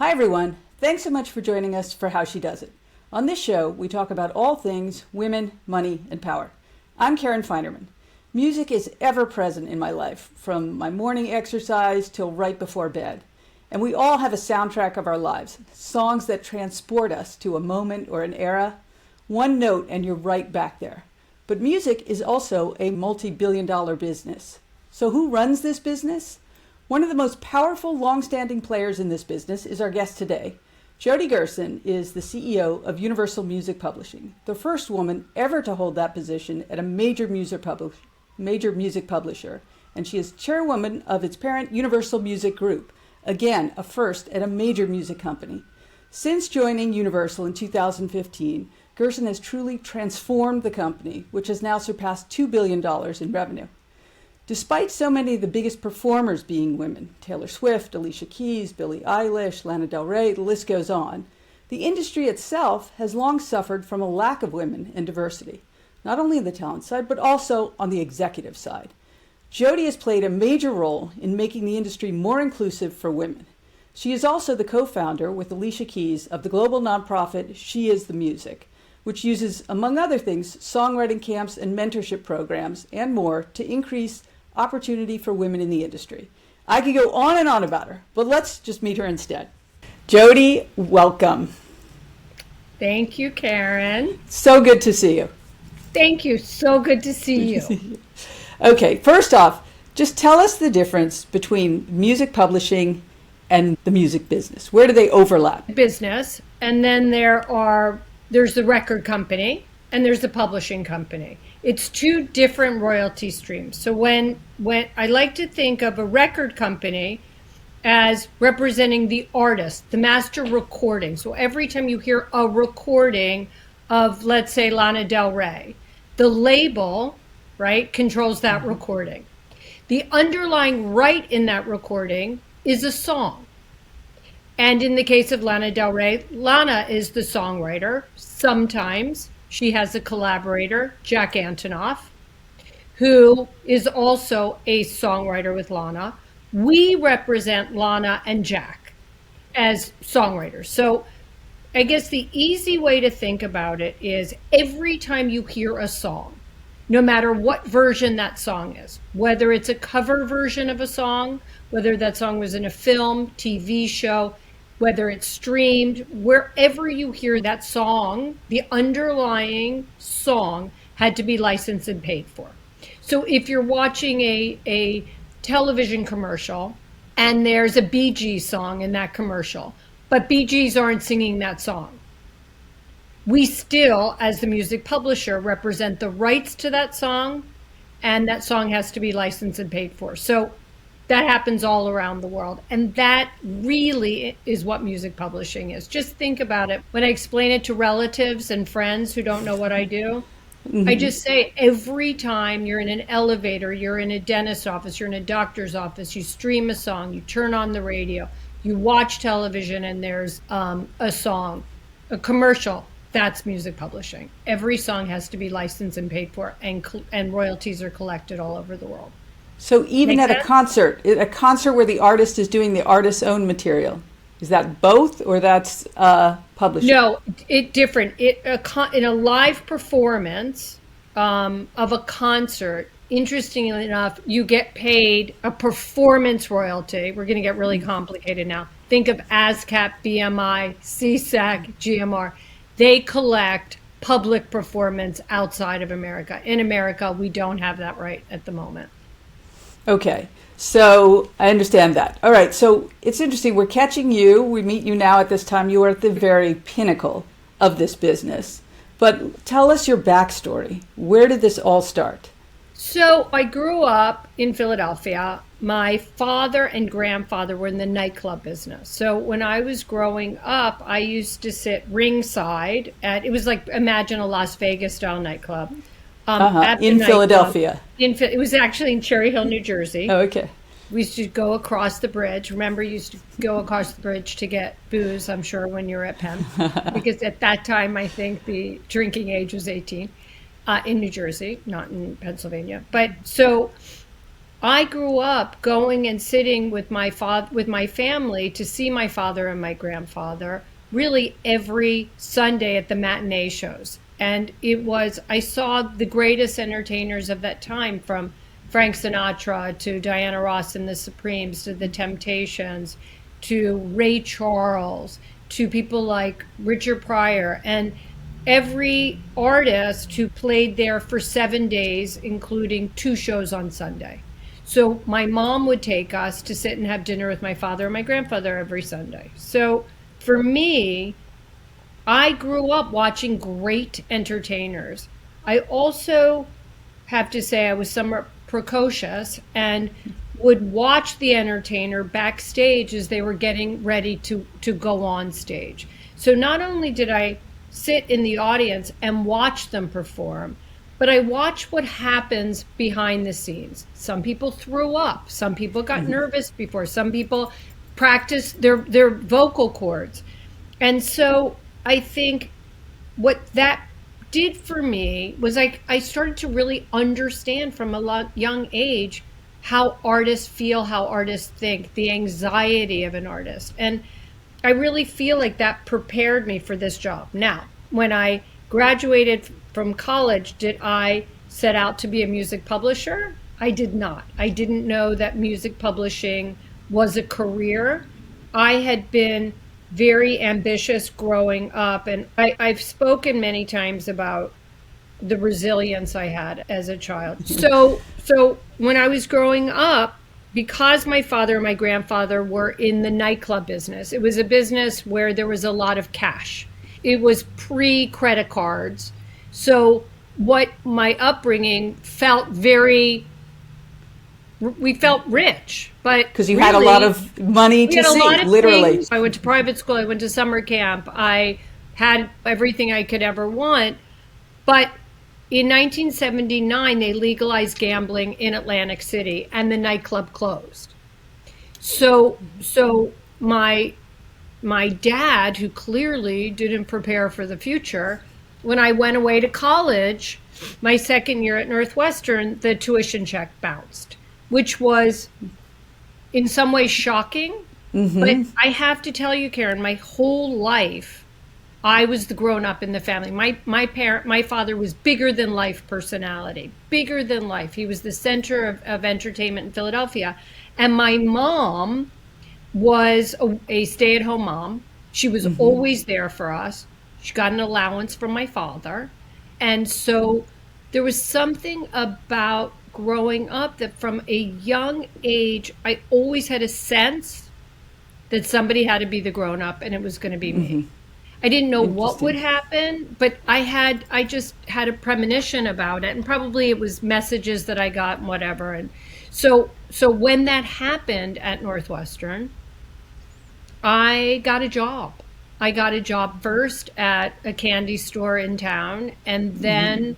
Hi everyone, thanks so much for joining us for How She Does It. On this show, we talk about all things women, money, and power. I'm Karen Feinerman. Music is ever present in my life, from my morning exercise till right before bed. And we all have a soundtrack of our lives, songs that transport us to a moment or an era. One note and you're right back there. But music is also a multi-billion-dollar business. So who runs this business? One of the most powerful, long-standing players in this business is our guest today. Jody Gerson is the CEO of Universal Music Publishing, the first woman ever to hold that position at a major music publisher, and she is chairwoman of its parent Universal Music Group, again, a first at a major music company. Since joining Universal in 2015, Gerson has truly transformed the company, which has now surpassed $2 billion in revenue. Despite so many of the biggest performers being women, Taylor Swift, Alicia Keys, Billie Eilish, Lana Del Rey, the list goes on, the industry itself has long suffered from a lack of women and diversity, not only on the talent side, but also on the executive side. Jody has played a major role in making the industry more inclusive for women. She is also the co-founder with Alicia Keys of the global nonprofit She Is the Music, which uses, among other things, songwriting camps and mentorship programs and more to increase opportunity for women in the industry. I could go on and on about her, but let's just meet her instead. Jody, welcome. Thank you, Karen. So good to see you. Thank you. So good to see you. Okay, first off, just tell us the difference between music publishing and the music business. Where do they overlap? Business, and then there's the record company and there's the publishing company. It's two different royalty streams. So when I like to think of a record company as representing the artist, the master recording. So every time you hear a recording of, let's say, Lana Del Rey, the label, right, controls that recording. The underlying right in that recording is a song. And in the case of Lana Del Rey, Lana is the songwriter. Sometimes she has a collaborator, Jack Antonoff, who is also a songwriter with Lana. We represent Lana and Jack as songwriters. So I guess the easy way to think about it is every time you hear a song, no matter what version that song is, whether it's a cover version of a song, whether that song was in a film, TV show, whether it's streamed, wherever you hear that song, the underlying song had to be licensed and paid for. So if you're watching a television commercial and there's a Bee Gees song in that commercial, but Bee Gees aren't singing that song, we still, as the music publisher, represent the rights to that song, and that song has to be licensed and paid for. So that happens all around the world. And that really is what music publishing is. Just think about it. When I explain it to relatives and friends who don't know what I do, I just say every time you're in an elevator, you're in a dentist's office, you're in a doctor's office, you stream a song, you turn on the radio, you watch television and there's a song, a commercial, that's music publishing. Every song has to be licensed and paid for, and royalties are collected all over the world. So even at a concert where the artist is doing the artist's own material, is that both or that's publishing? No, it's different. In a live performance of a concert, interestingly enough, you get paid a performance royalty. We're going to get really complicated now. Think of ASCAP, BMI, CSAC, GMR. They collect public performance outside of America. In America, we don't have that right at the moment. Okay, so I understand that. All right, so it's interesting. We're catching you. We meet you now at this time. You are at the very pinnacle of this business. But tell us your backstory. Where did this all start? So I grew up in Philadelphia. My father and grandfather were in the nightclub business. So when I was growing up, I used to sit ringside it was like, imagine a Las Vegas style nightclub. In Philadelphia. It was actually in Cherry Hill, New Jersey. Oh, okay. We used to go across the bridge. Remember, you used to go across the bridge to get booze, I'm sure, when you were at Penn. Because at that time, I think the drinking age was 18 in New Jersey, not in Pennsylvania. But so I grew up going and sitting with my family to see my father and my grandfather really every Sunday at the matinee shows. And I saw the greatest entertainers of that time, from Frank Sinatra to Diana Ross and the Supremes to the Temptations to Ray Charles to people like Richard Pryor, and every artist who played there for 7 days, including 2 shows on Sunday. So my mom would take us to sit and have dinner with my father and my grandfather every Sunday. So for me, I grew up watching great entertainers. I also have to say I was somewhat precocious and would watch the entertainer backstage as they were getting ready to go on stage. So not only did I sit in the audience and watch them perform, but I watched what happens behind the scenes. Some people threw up. Some people got nervous before. Some people practiced their vocal cords. And so I think what that did for me was I started to really understand from a young age how artists feel, how artists think, the anxiety of an artist. And I really feel like that prepared me for this job. Now, when I graduated from college, did I set out to be a music publisher? I did not. I didn't know that music publishing was a career. I had been very ambitious growing up, and I've spoken many times about the resilience I had as a child. So when I was growing up, because my father and my grandfather were in the nightclub business, it was a business where there was a lot of cash. It was pre-credit cards. So what my upbringing felt we felt rich, but because you had a lot of money to see, literally. Things. I went to private school. I went to summer camp. I had everything I could ever want. But in 1979, they legalized gambling in Atlantic City, and the nightclub closed. So my dad, who clearly didn't prepare for the future, when I went away to college, my second year at Northwestern, the tuition check bounced, which was in some ways shocking. But I have to tell you, Karen, my whole life, I was the grown up in the family. My father was bigger than life personality, bigger than life. He was the center of entertainment in Philadelphia. And my mom was a stay-at-home mom. She was always there for us. She got an allowance from my father. And so there was something about growing up that from a young age, I always had a sense that somebody had to be the grown up, and it was going to be me. I didn't know what would happen, but I just had a premonition about it, and probably it was messages that I got and whatever. And so when that happened at Northwestern, I got a job. I got a job first at a candy store in town, and then,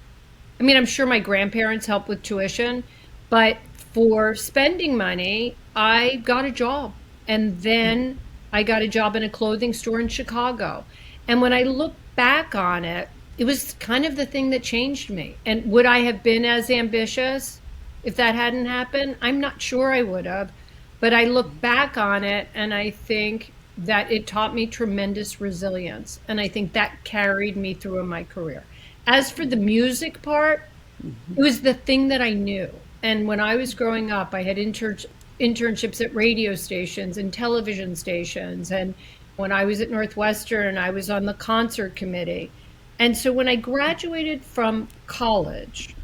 I mean, I'm sure my grandparents helped with tuition, but for spending money, I got a job. And then I got a job in a clothing store in Chicago. And when I look back on it, it was kind of the thing that changed me. And would I have been as ambitious if that hadn't happened? I'm not sure I would have. But I look back on it and I think that it taught me tremendous resilience. And I think that carried me through in my career. As for the music part, it was the thing that I knew. And when I was growing up, I had internships at radio stations and television stations. And when I was at Northwestern, I was on the concert committee. And so when I graduated from college,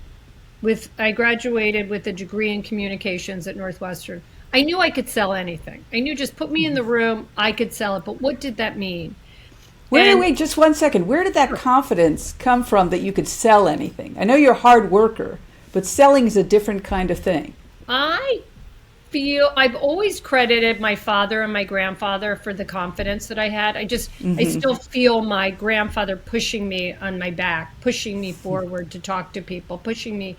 I graduated with a degree in communications at Northwestern, I knew I could sell anything. I knew just put me in the room, I could sell it. But what did that mean? Wait, just 1 second. Where did that confidence come from that you could sell anything? I know you're a hard worker, but selling is a different kind of thing. I've always credited my father and my grandfather for the confidence that I had. I still feel my grandfather pushing me on my back, pushing me forward to talk to people, pushing me,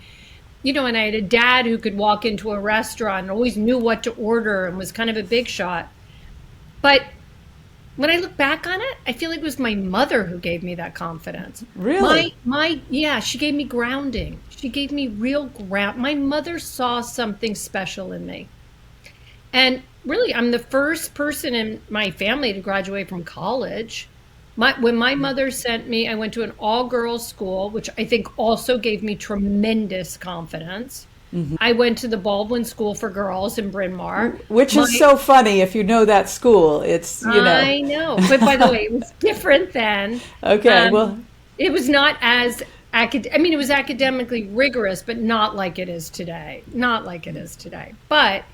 and I had a dad who could walk into a restaurant and always knew what to order and was kind of a big shot. But when I look back on it, I feel like it was my mother who gave me that confidence. Really? Yeah, she gave me grounding. She gave me real ground. My mother saw something special in me. And really, I'm the first person in my family to graduate from college. When my mother sent me, I went to an all-girls school, which I think also gave me tremendous confidence. I went to the Baldwin School for Girls in Bryn Mawr. Which is so funny if you know that school. It's, I know. But by the way, it was different then. Okay, well. It was not as it was academically rigorous, but not like it is today. Not like it is today. But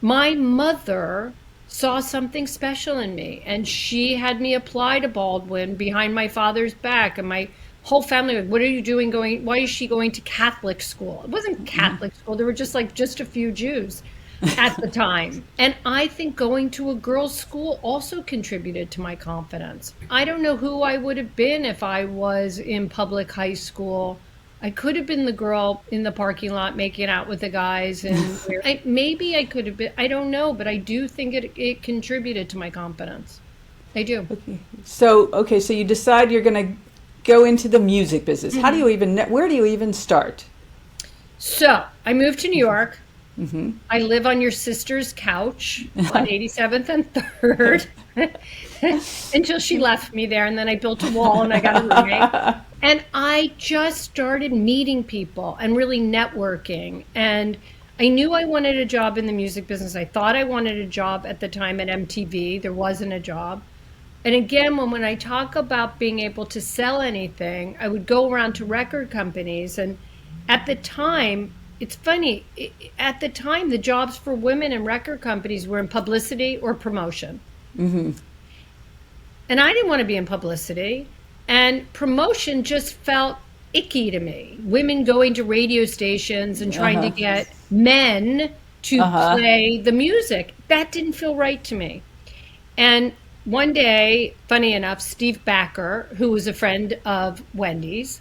my mother saw something special in me, and she had me apply to Baldwin behind my father's back, and my whole family, what are you doing why is she going to Catholic school? It wasn't Catholic school. There were just a few Jews at the time. And I think going to a girls' school also contributed to my confidence. I don't know who I would have been if I was in public high school. I could have been the girl in the parking lot making out with the guys, and maybe I could have been, I don't know, but I do think it contributed to my confidence. I do. Okay. So you decide you're going to go into the music business. How do you where do you even start? So I moved to New York. I live on your sister's couch on 87th and 3rd until she left me there. And then I built a wall and I got a roommate. And I just started meeting people and really networking. And I knew I wanted a job in the music business. I thought I wanted a job at the time at MTV. There wasn't a job. And again, when I talk about being able to sell anything, I would go around to record companies. And at the time, it's funny, at the time, the jobs for women in record companies were in publicity or promotion. And I didn't want to be in publicity. And promotion just felt icky to me. Women going to radio stations and trying to get men to play the music. That didn't feel right to me. And one day, funny enough, Steve Backer, who was a friend of Wendy's,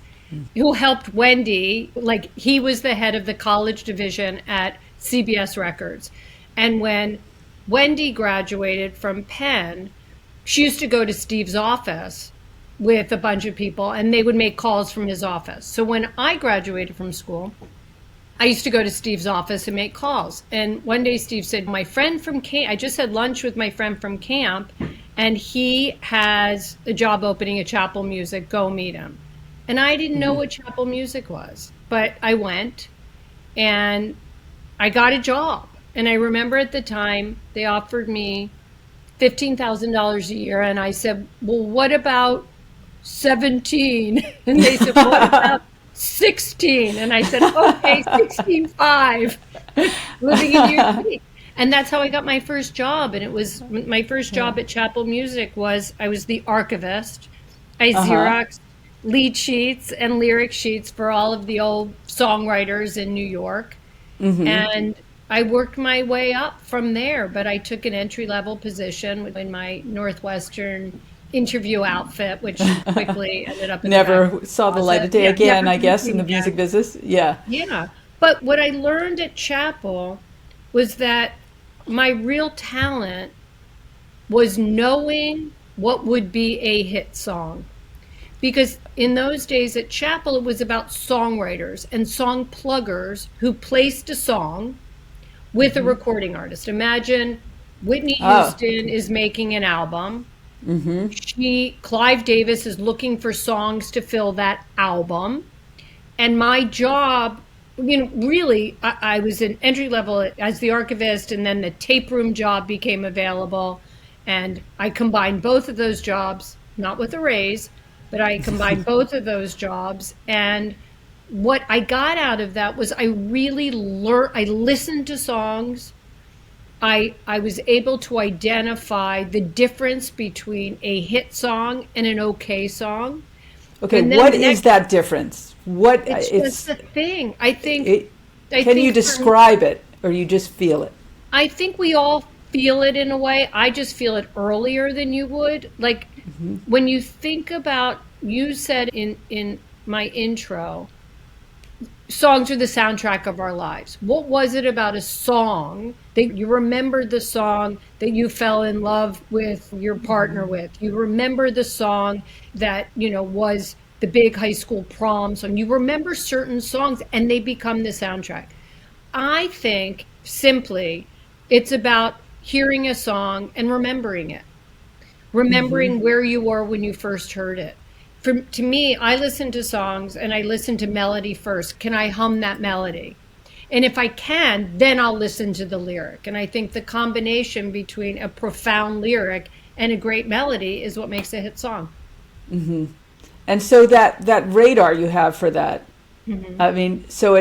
who helped Wendy, he was the head of the college division at CBS Records. And when Wendy graduated from Penn, she used to go to Steve's office with a bunch of people, and they would make calls from his office. So when I graduated from school, I used to go to Steve's office and make calls. And one day Steve said, my friend from camp, I just had lunch with my friend from camp, and he has a job opening at Chapel Music, go meet him. And I didn't know what Chapel Music was, but I went and I got a job. And I remember at the time they offered me $15,000 a year. And I said, well, what about 17? And they said, what about 16? And I said, okay, 16.5, living in New York City. And that's how I got my first job. And it was my first job at Chapel Music I was the archivist. I Xeroxed lead sheets and lyric sheets for all of the old songwriters in New York. And I worked my way up from there, but I took an entry-level position in my Northwestern interview outfit, which quickly ended up in never saw the light of day again, I guess, in the music business. Yeah. But what I learned at Chapel was that my real talent was knowing what would be a hit song. Because in those days at Chapel, it was about songwriters and song pluggers who placed a song with a recording artist. Imagine Whitney Houston is making an album. Clive Davis is looking for songs to fill that album. And my job, really, I was an entry level as the archivist, and then the tape room job became available. And I combined both of those jobs, not with a raise, but I combined both of those jobs. And what I got out of that was I really learned, I listened to songs. I was able to identify the difference between a hit song and an okay song. Okay, what is that difference? It's just the thing. I think. Can you describe it, or you just feel it? I think we all feel it in a way. I just feel it earlier than you would. When you think about, you said in my intro, songs are the soundtrack of our lives. What was it about a song that you remembered, the song that you fell in love with your partner with? You remember the song that, was the big high school prom song. You remember certain songs and they become the soundtrack. I think simply it's about hearing a song and remembering it, remembering where you were when you first heard it. To me, I listen to songs and I listen to melody first. Can I hum that melody? And if I can, then I'll listen to the lyric. And I think the combination between a profound lyric and a great melody is what makes a hit song. Mm-hmm. And so that radar you have for that, I mean, so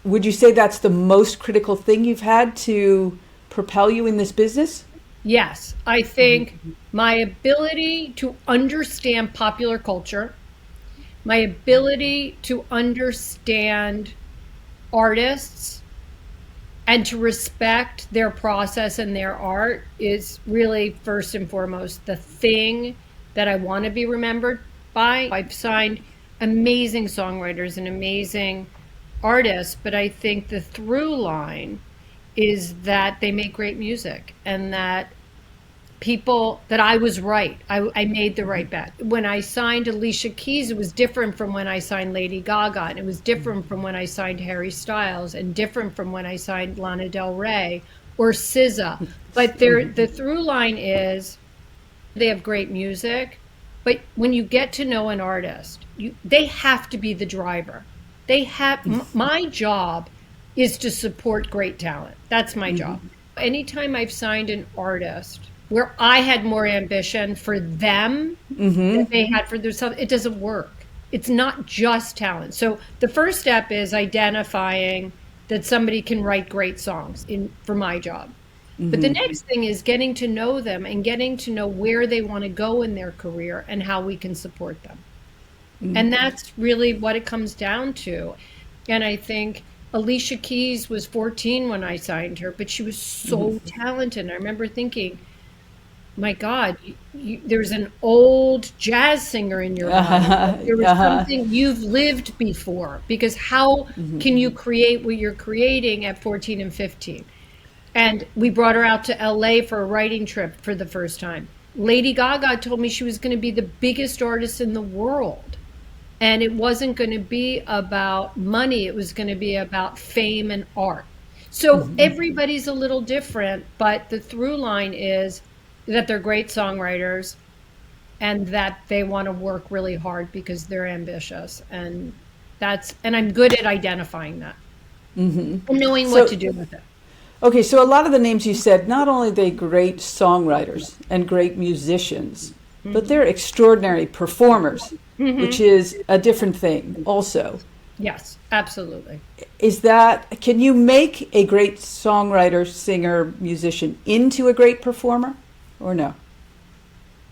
would you say that's the most critical thing you've had to propel you in this business? Yes, I think my ability to understand popular culture, my ability to understand artists and to respect their process and their art is really first and foremost the thing that I want to be remembered by. I've signed amazing songwriters and amazing artists, but I think the through line is that they make great music and that I was right. I made the right bet. When I signed Alicia Keys, it was different from when I signed Lady Gaga, and it was different from when I signed Harry Styles, and different from when I signed Lana Del Rey or SZA. But the through line is they have great music, but when you get to know an artist, they have to be the driver. My job is to support great talent. That's my job. Anytime I've signed an artist where I had more ambition for them than they had for themselves, it doesn't work. It's not just talent. So the first step is identifying that somebody can write great songs for my job. But the next thing is getting to know them and getting to know where they want to go in their career and how we can support them. And that's really what it comes down to. And I think Alicia Keys was 14 when I signed her, but she was so talented. I remember thinking, my God, there's an old jazz singer in your body. There was something you've lived before, because how can you create what you're creating at 14 and 15? And we brought her out to LA for a writing trip for the first time. Lady Gaga told me she was going to be the biggest artist in the world. And it wasn't going to be about money. It was going to be about fame and art. So everybody's a little different, but the through line is that they're great songwriters and that they want to work really hard because they're ambitious. And I'm good at identifying that and knowing what to do with it. Okay, so a lot of the names you said, not only are they great songwriters and great musicians, but they're extraordinary performers, which is a different thing also. Yes, absolutely. Can you make a great songwriter, singer, musician into a great performer or no?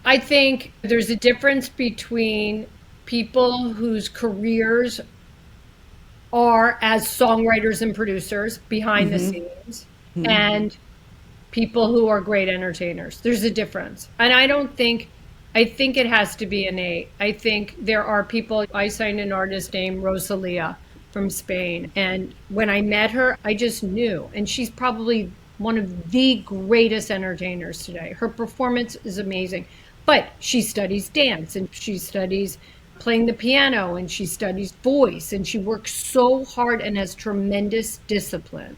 I think there's a difference between people whose careers are as songwriters and producers behind the scenes and people who are great entertainers. There's a difference. And I think it has to be innate. I think there are people. I signed an artist named Rosalia from Spain. And when I met her, I just knew. And she's probably one of the greatest entertainers today. Her performance is amazing. But she studies dance and she studies playing the piano and she studies voice and she works so hard and has tremendous discipline.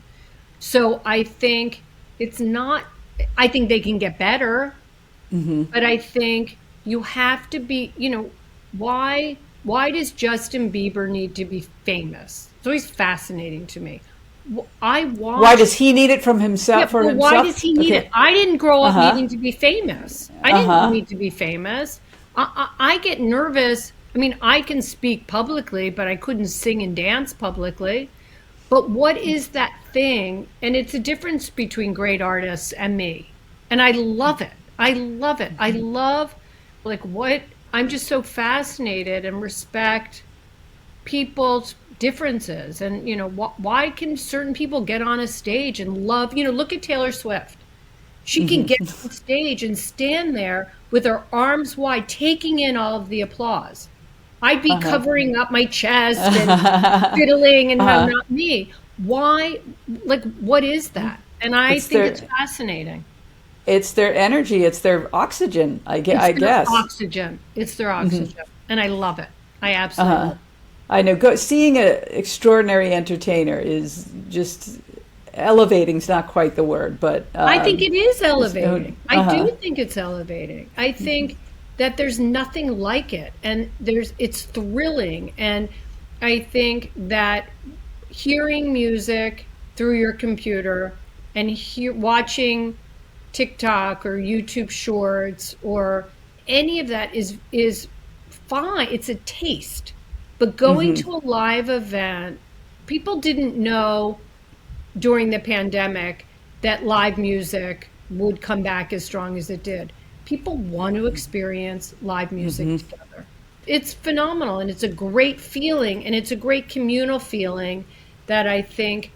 So I think I think they can get better, but I think you have to be, why does Justin Bieber need to be famous? It's always fascinating to me. Why does he need it from himself? Yeah, why does he need it? I didn't grow up needing to be famous. I didn't need to be famous. I get nervous. I mean, I can speak publicly, but I couldn't sing and dance publicly. But what is that thing? And it's a difference between great artists and me. And I love it. I love it. I love I'm just so fascinated and respect people's differences. And, why can certain people get on a stage and love, look at Taylor Swift. She can get on stage and stand there with her arms wide, taking in all of the applause. I'd be covering up my chest and fiddling, and no, not me. Why? Like, what is that? And I It's think their it's fascinating. it's their energy, it's their oxygen, It's I their guess. oxygen. It's their oxygen. And I love it. I absolutely love it. I know seeing an extraordinary entertainer is just elevating's not quite the word, but I think it is elevating. I uh-huh. do think it's elevating. I think that there's nothing like it, and it's thrilling. And I think that hearing music through your computer and watching TikTok or YouTube Shorts or any of that is fine. It's a taste. But going to a live event, people didn't know during the pandemic that live music would come back as strong as it did. People want to experience live music together. It's phenomenal, and it's a great feeling, and it's a great communal feeling that I think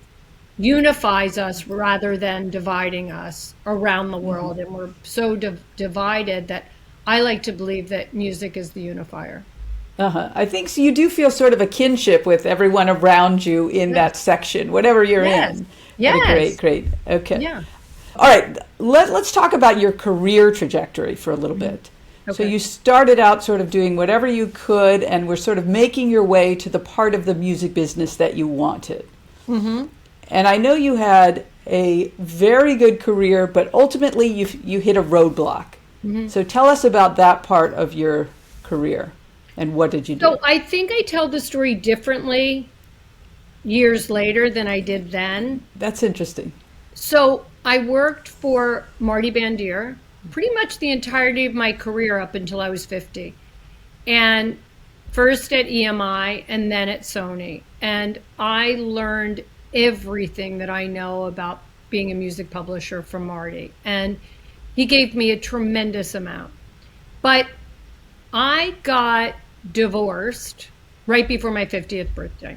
unifies us rather than dividing us around the world. And we're so divided that I like to believe that music is the unifier. I think so. You do feel sort of a kinship with everyone around you in that section, whatever you're in. Yes. Great. Okay. Yeah. All right. Let's talk about your career trajectory for a little bit. So you started out sort of doing whatever you could and were sort of making your way to the part of the music business that you wanted. And I know you had a very good career, but ultimately you hit a roadblock. So tell us about that part of your career. And what did you do? So I think I tell the story differently years later than I did then. That's interesting. So I worked for Marty Bandier pretty much the entirety of my career up until I was 50. And first at EMI and then at Sony. And I learned everything that I know about being a music publisher from Marty. And he gave me a tremendous amount. But I got divorced right before my 50th birthday,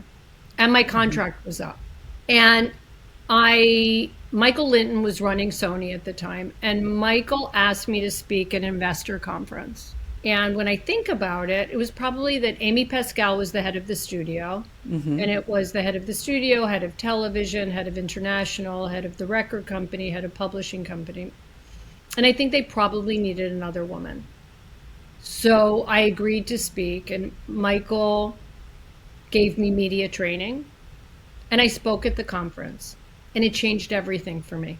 and my contract was up. And Michael Linton was running Sony at the time, and Michael asked me to speak at an investor conference. And when I think about it, it was probably that Amy Pascal was the head of the studio, and it was the head of the studio, head of television, head of international, head of the record company, head of publishing company. And I think they probably needed another woman. So I agreed to speak, and Michael gave me media training, and I spoke at the conference, and it changed everything for me.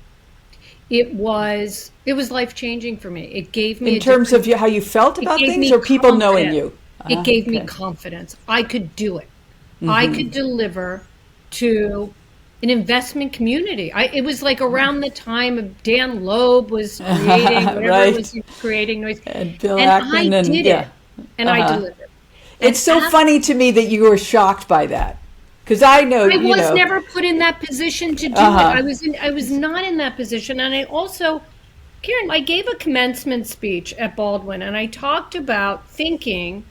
It was life-changing for me. It gave me in terms of how you felt about things, or people knowing you. It gave me confidence. I could do it. I could deliver to an investment community. It was like around the time of Dan Loeb was creating whatever was creating noise, and Bill and Ackman, I did it, and I delivered. It's so funny to me that you were shocked by that, because I know I was never put in that position to do it. I was not in that position, and I also, Karen, I gave a commencement speech at Baldwin, and I talked about thinking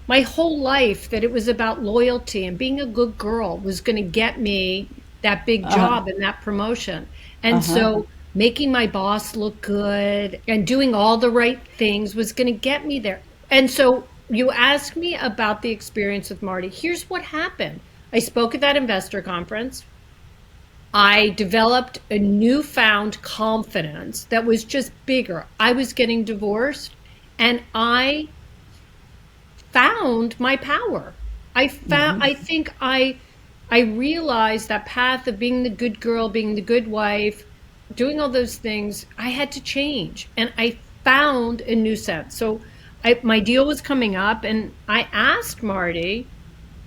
my whole life that it was about loyalty and being a good girl was going to get me that big job and that promotion. And so making my boss look good and doing all the right things was going to get me there. And so you asked me about the experience with Marty. Here's what happened. I spoke at that investor conference. I developed a newfound confidence that was just bigger. I was getting divorced, and I found my power. I think I realized that path of being the good girl, being the good wife, doing all those things, I had to change. And I found a new sense. So my deal was coming up, and I asked Marty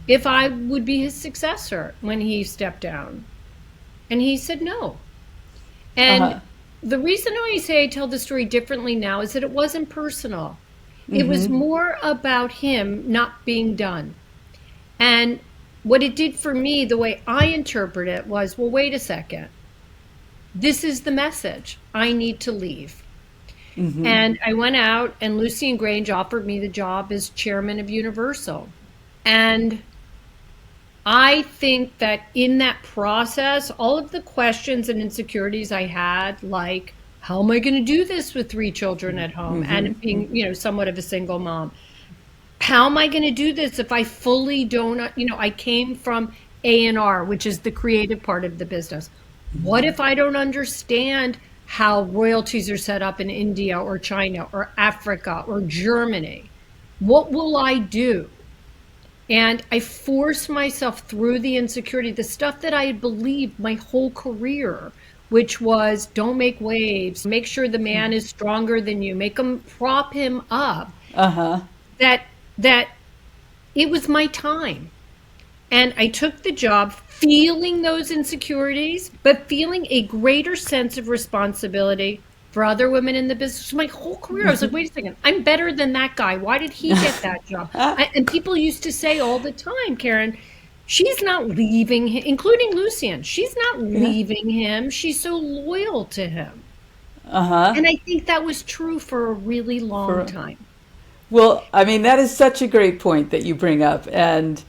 if I would be his successor when he stepped down. And he said no. And the reason I say I tell the story differently now is that it wasn't personal. It was more about him not being done. And what it did for me, the way I interpret it, was, well, wait a second. This is the message. I need to leave. And I went out, and Lucien Grange offered me the job as chairman of Universal. And I think that in that process, all of the questions and insecurities I had, like, how am I going to do this with 3 children at home and being, somewhat of a single mom? how am I going to do this if I fully don't, I came from A&R, which is the creative part of the business. What if I don't understand how royalties are set up in India or China or Africa or Germany? What will I do? And I forced myself through the insecurity, the stuff that I had believed my whole career, which was don't make waves, make sure the man is stronger than you, prop him up. That it was my time. And I took the job feeling those insecurities, but feeling a greater sense of responsibility for other women in the business. My whole career, I was like, wait a second, I'm better than that guy. Why did he get that job? And people used to say all the time, Karen, she's not leaving him, including Lucian. She's not leaving him. She's so loyal to him. And I think that was true for a really long time. Well, I mean, that is such a great point that you bring up. And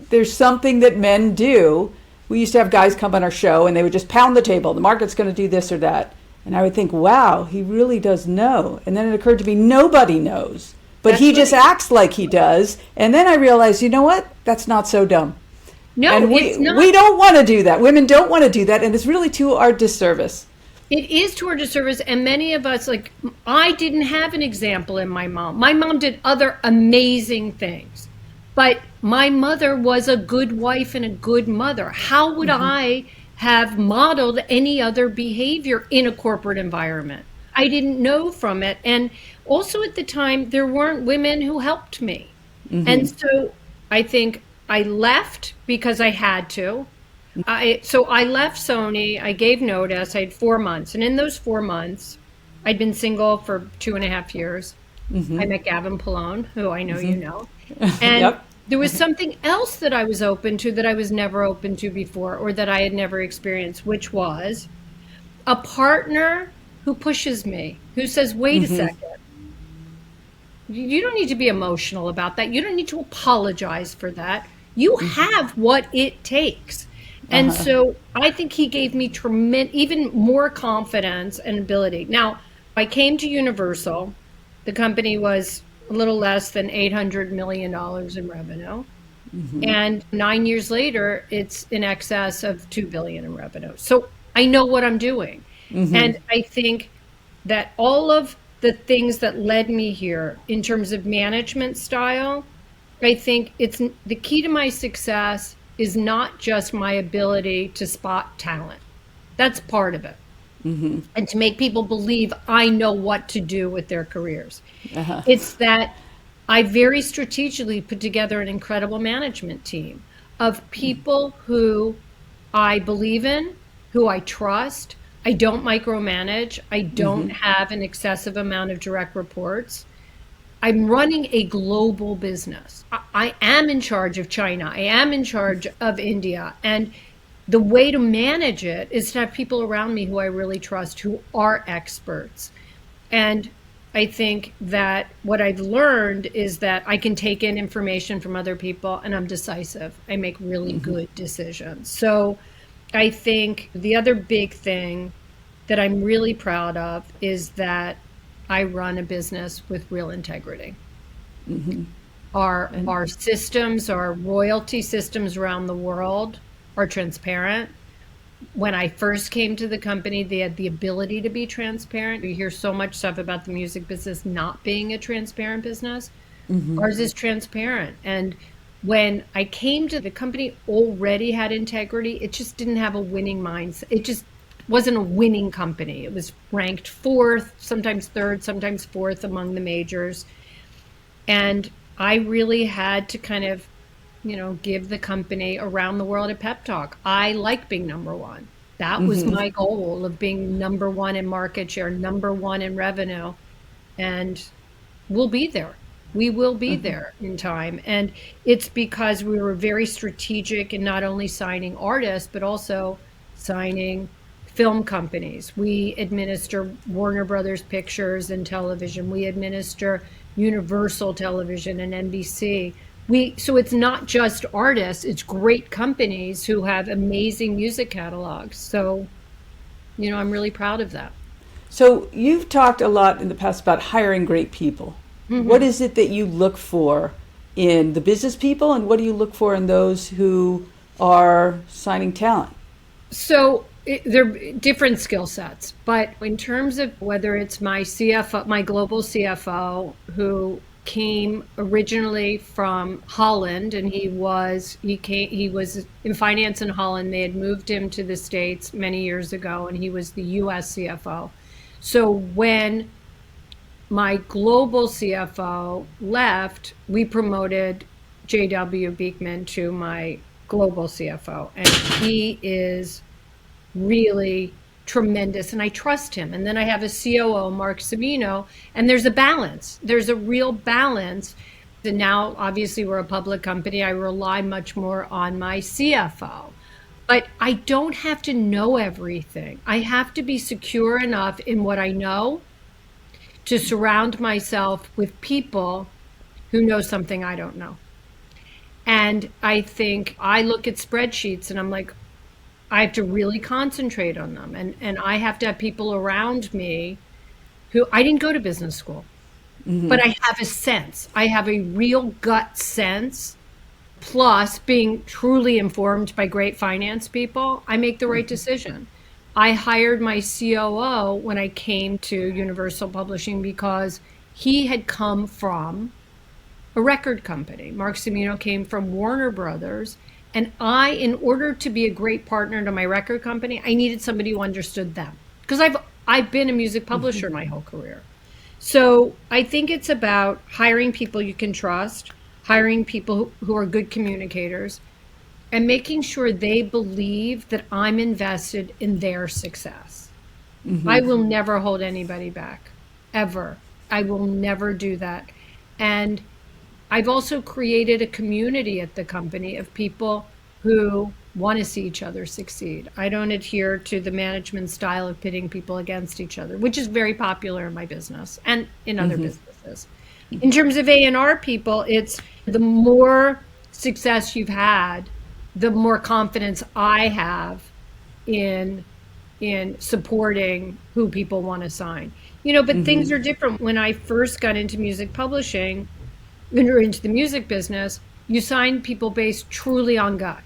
there's something that men do. We used to have guys come on our show and they would just pound the table. The market's going to do this or that. And I would think, wow, he really does know. And then it occurred to me, nobody knows. But he just acts like he does. And then I realized, you know what? That's not so dumb. No, and it's not. We don't want to do that. Women don't want to do that. And it's really to our disservice. It is to our disservice. And many of us, I didn't have an example in my mom. My mom did other amazing things. But my mother was a good wife and a good mother. How would I have modeled any other behavior in a corporate environment? I didn't know from it. And also at the time, there weren't women who helped me. And so I think I left because I had to. So I left Sony. I gave notice. I had 4 months. And in those 4 months, I'd been single for 2.5 years. I met Gavin Pallone, who I know you know. And there was something else that I was open to that I was never open to before, or that I had never experienced, which was a partner who pushes me, who says, wait a second. You don't need to be emotional about that. You don't need to apologize for that. You have what it takes. And so I think he gave me even more confidence and ability. Now, I came to Universal. The company was a little less than $800 million in revenue. And 9 years later, it's in excess of $2 billion in revenue. So I know what I'm doing. And I think that all of the things that led me here in terms of management style, I think it's the key to my success is not just my ability to spot talent. That's part of it. And to make people believe I know what to do with their careers. It's that I very strategically put together an incredible management team of people who I believe in, who I trust. I don't micromanage. I don't have an excessive amount of direct reports. I'm running a global business. I am in charge of China. I am in charge of India. And the way to manage it is to have people around me who I really trust, who are experts. And I think that what I've learned is that I can take in information from other people and I'm decisive. I make really good decisions. So I think the other big thing that I'm really proud of is that I run a business with real integrity. Our systems, our royalty systems around the world are transparent. When I first came to the company, they had the ability to be transparent. You hear so much stuff about the music business not being a transparent business. Ours is transparent. And when I came to the company, already had integrity. It just didn't have a winning mindset. It just wasn't a winning company. It was ranked 4th, sometimes 3rd, sometimes 4th among the majors. And I really had to kind of give the company around the world a pep talk. I like being number one. That was my goal of being number one in market share, number one in revenue. And we'll be there. We will be there in time. And it's because we were very strategic in not only signing artists, but also signing film companies. We administer Warner Brothers Pictures and television. We administer Universal Television and NBC. So it's not just artists, it's great companies who have amazing music catalogs. So, I'm really proud of that. So you've talked a lot in the past about hiring great people. What is it that you look for in the business people, and what do you look for in those who are signing talent? So they're different skill sets, but in terms of whether it's my CFO, my global CFO, who came originally from Holland, and he was in finance in Holland. They had moved him to the States many years ago, and he was the US CFO. So when my global CFO left, we promoted JW Beekman to my global CFO, and he is really tremendous, and I trust him. And then I have a COO, Mark Savino, and there's a balance. There's a real balance. And now, obviously, we're a public company. I rely much more on my CFO. But I don't have to know everything. I have to be secure enough in what I know to surround myself with people who know something I don't know. And I think I look at spreadsheets and I'm like, I have to really concentrate on them. And I have to have people around me who, I didn't go to business school, but I have a sense. I have a real gut sense. Plus, being truly informed by great finance people, I make the right decision. I hired my COO when I came to Universal Publishing because he had come from a record company. Mark Cimino came from Warner Brothers. And in order to be a great partner to my record company, I needed somebody who understood them. Because I've been a music publisher my whole career. So I think it's about hiring people you can trust, hiring people who are good communicators, and making sure they believe that I'm invested in their success. I will never hold anybody back, ever. I will never do that. And I've also created a community at the company of people who want to see each other succeed. I don't adhere to the management style of pitting people against each other, which is very popular in my business and in other businesses. In terms of A&R people, it's the more success you've had, the more confidence I have in supporting who people want to sign. But things are different. When I first got into music publishing, when you're into the music business, you sign people based truly on gut.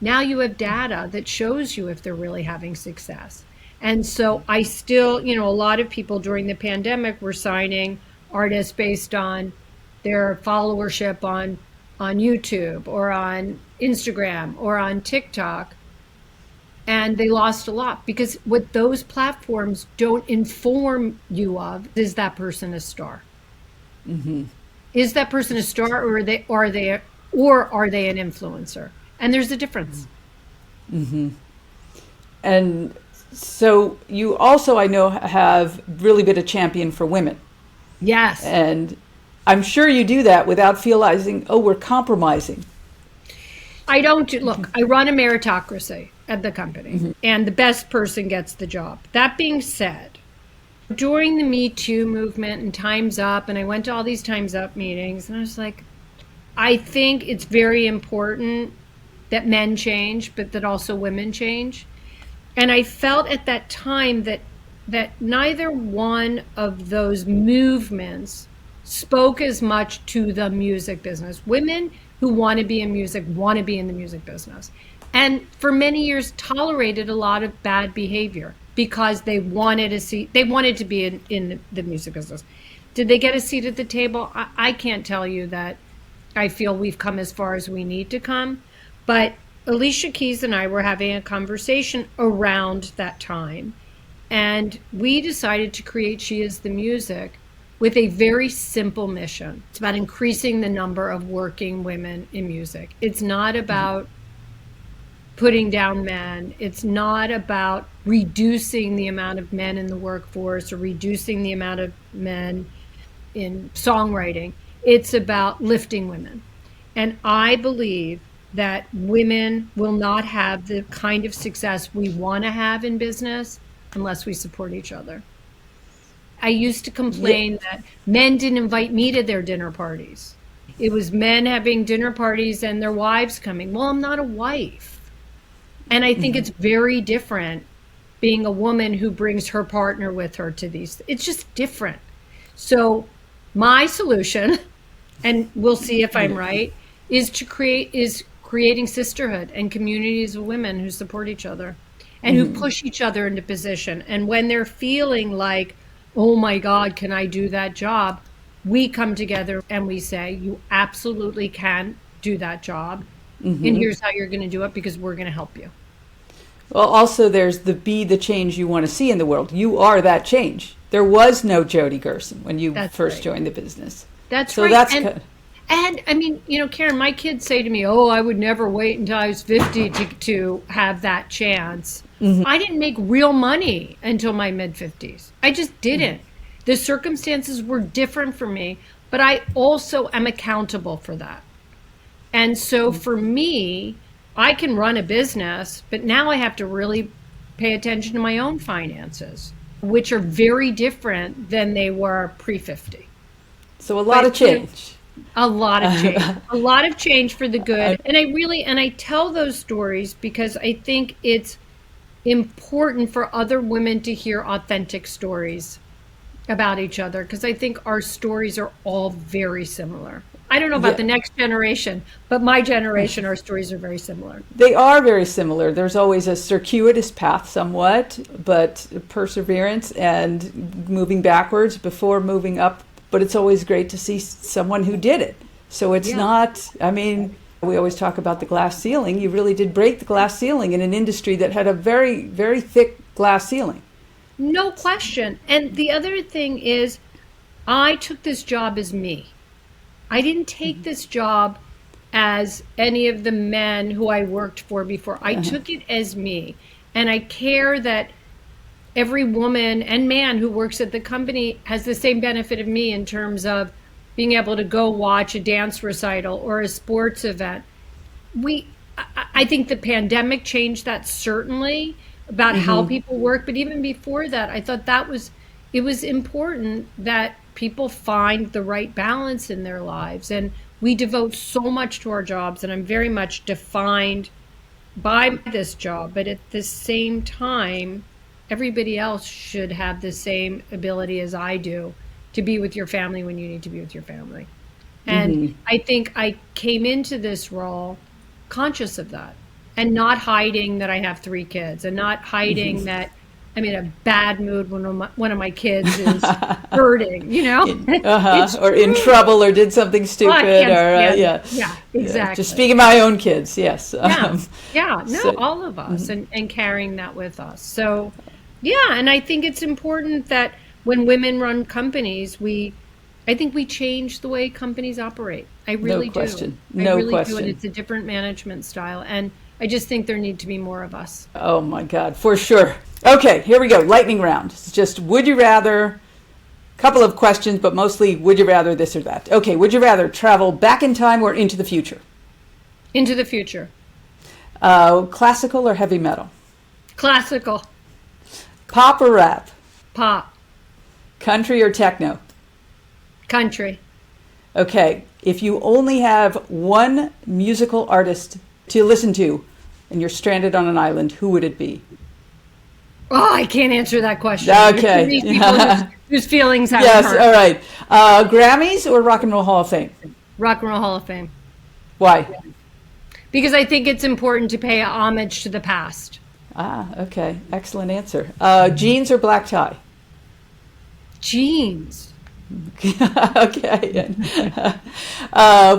Now you have data that shows you if they're really having success. And so I still, a lot of people during the pandemic were signing artists based on their followership on YouTube or on Instagram or on TikTok. And they lost a lot because what those platforms don't inform you of is that person a star. Is that person a star, or are they an influencer? And there's a difference. And so you also, I know, have really been a champion for women. Yes. And I'm sure you do that without realizing, we're compromising. I don't look, I run a meritocracy at the company, and the best person gets the job. That being said, during the Me Too movement and Time's Up, and I went to all these Time's Up meetings, and I was like, I think it's very important that men change, but that also women change. And I felt at that time that neither one of those movements spoke as much to the music business. Women who want to be in music want to be in the music business. And for many years tolerated a lot of bad behavior because they wanted to be in the music business. Did they get a seat at the table? I can't tell you that I feel we've come as far as we need to come. But Alicia Keys and I were having a conversation around that time. And we decided to create She Is the Music with a very simple mission. It's about increasing the number of working women in music. It's not about putting down men. It's not about reducing the amount of men in the workforce or reducing the amount of men in songwriting. It's about lifting women. And I believe that women will not have the kind of success we want to have in business unless we support each other. I used to complain that men didn't invite me to their dinner parties. It was men having dinner parties and their wives coming. Well, I'm not a wife. And I think it's very different being a woman who brings her partner with her to these. It's just different. So My solution, and we'll see if I'm right, is creating sisterhood and communities of women who support each other and who push each other into position. And when they're feeling like, oh my God, can I do that job? We come together and we say, you absolutely can do that job. And here's how you're going to do it, because we're going to help you. Well, also there's the be the change you want to see in the world. You are that change. There was no Jody Gerson when you first joined the business. That's so right. That's and I mean, Karen, my kids say to me, oh, I would never wait until I was 50 to have that chance. I didn't make real money until my mid-50s. I just didn't. The circumstances were different for me, but I also am accountable for that. And so for me, I can run a business, but now I have to really pay attention to my own finances, which are very different than they were pre-50. So a lot of change. A lot of change. A lot of change for the good. And I tell those stories because I think it's important for other women to hear authentic stories about each other, because I think our stories are all very similar. I don't know about the next generation, but my generation, our stories are very similar. They are very similar. There's always a circuitous path somewhat, but perseverance and moving backwards before moving up. But it's always great to see someone who did it. So it's not, I mean, we always talk about the glass ceiling. You really did break the glass ceiling in an industry that had a very, very thick glass ceiling. No question. And the other thing is, I took this job as me. I didn't take this job as any of the men who I worked for before. I took it as me. And I care that every woman and man who works at the company has the same benefit of me in terms of being able to go watch a dance recital or a sports event. I think the pandemic changed that, certainly, about how people work. But even before that, I thought it was important that people find the right balance in their lives. And we devote so much to our jobs, and I'm very much defined by this job. But at the same time, everybody else should have the same ability as I do to be with your family when you need to be with your family. And I think I came into this role conscious of that, and not hiding that I have 3 kids, and not hiding that I'm in a bad mood when one of my kids is hurting, or in trouble, or did something stupid, exactly. Just speaking of my own kids, yes. All of us, and carrying that with us. So, and I think it's important that when women run companies, I think we change the way companies operate. I really do. No really question. do, and it's a different management style. And I just think there need to be more of us. Oh my God, for sure. Okay, here we go. Lightning round. It's just would you rather, couple of questions, but mostly would you rather this or that. Okay, would you rather travel back in time or into the future? Into the future. Classical or heavy metal? Classical. Pop or rap? Pop. Country or techno? Country. Okay, if you only have one musical artist to listen to and you're stranded on an island, who would it be? Oh, I can't answer that question. Okay. These people whose feelings have hurt. All right. Grammys or Rock and Roll Hall of Fame? Rock and Roll Hall of Fame. Why? Because I think it's important to pay homage to the past. Okay. Excellent answer. Jeans or black tie? Jeans. Okay.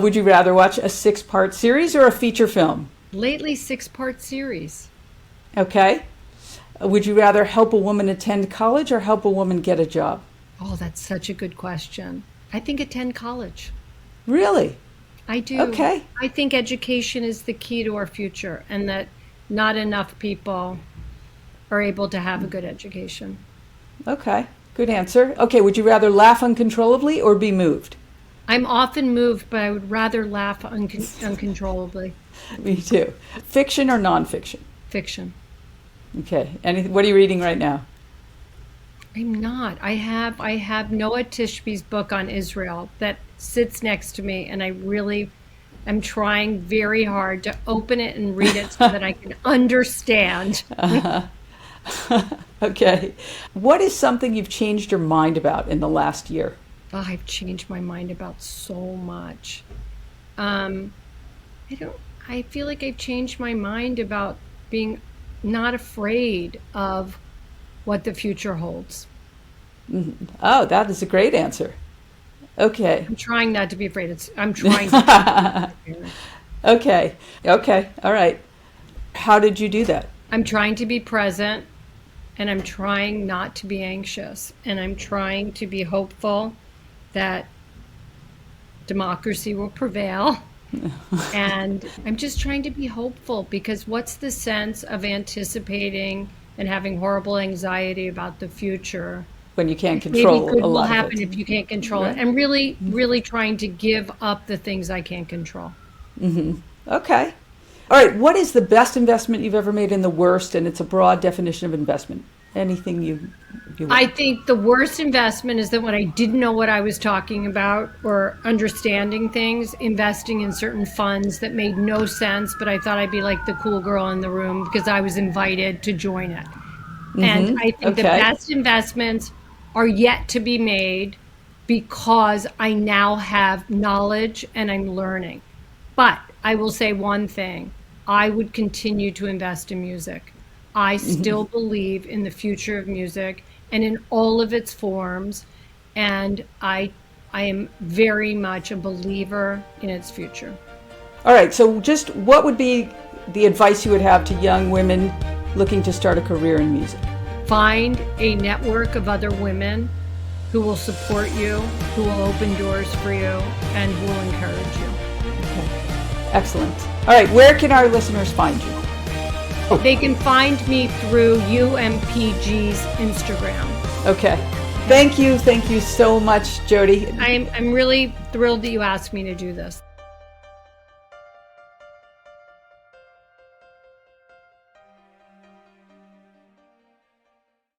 Would you rather watch a 6-part series or a feature film? Lately, 6-part series. Okay. Would you rather help a woman attend college or help a woman get a job? Oh, that's such a good question. I think attend college. Really? I do. Okay. I think education is the key to our future, and that not enough people are able to have a good education. Okay. Good answer. Okay. Would you rather laugh uncontrollably or be moved? I'm often moved, but I would rather laugh uncontrollably. Me too. Fiction or nonfiction? Fiction. Okay. What are you reading right now? I'm not. I have Noah Tishby's book on Israel that sits next to me, and I really am trying very hard to open it and read it so that I can understand. Okay. What is something you've changed your mind about in the last year? Oh, I've changed my mind about so much. Um, I feel like I've changed my mind about being not afraid of what the future holds. Oh, that is a great answer. Okay. I'm trying not to be afraid. I'm trying to. Okay. Okay. All right. How did you do that? I'm trying to be present, and I'm trying not to be anxious, and I'm trying to be hopeful that democracy will prevail. And I'm just trying to be hopeful, because what's the sense of anticipating and having horrible anxiety about the future? When you can't Maybe control good a will lot of happen it. if you can't control Right. it. And really, really trying to give up the things I can't control. Okay. All right. What is the best investment you've ever made and the worst? And it's a broad definition of investment. Anything you I want. think the worst investment is that when I didn't know what I was talking about or understanding things, investing in certain funds that made no sense, but I thought I'd be like the cool girl in the room because I was invited to join it. And I think the Okay. best investments are yet to be made because I now have knowledge and I'm learning. But I will say one thing, I would continue to invest in music. I still believe in the future of music and in all of its forms. And I am very much a believer in its future. All right. So just what would be the advice you would have to young women looking to start a career in music? Find a network of other women who will support you, who will open doors for you, and who will encourage you. Excellent. All right. Where can our listeners find you? They can find me through UMPG's Instagram. Okay. Thank you. Thank you so much, Jody. I'm really thrilled that you asked me to do this.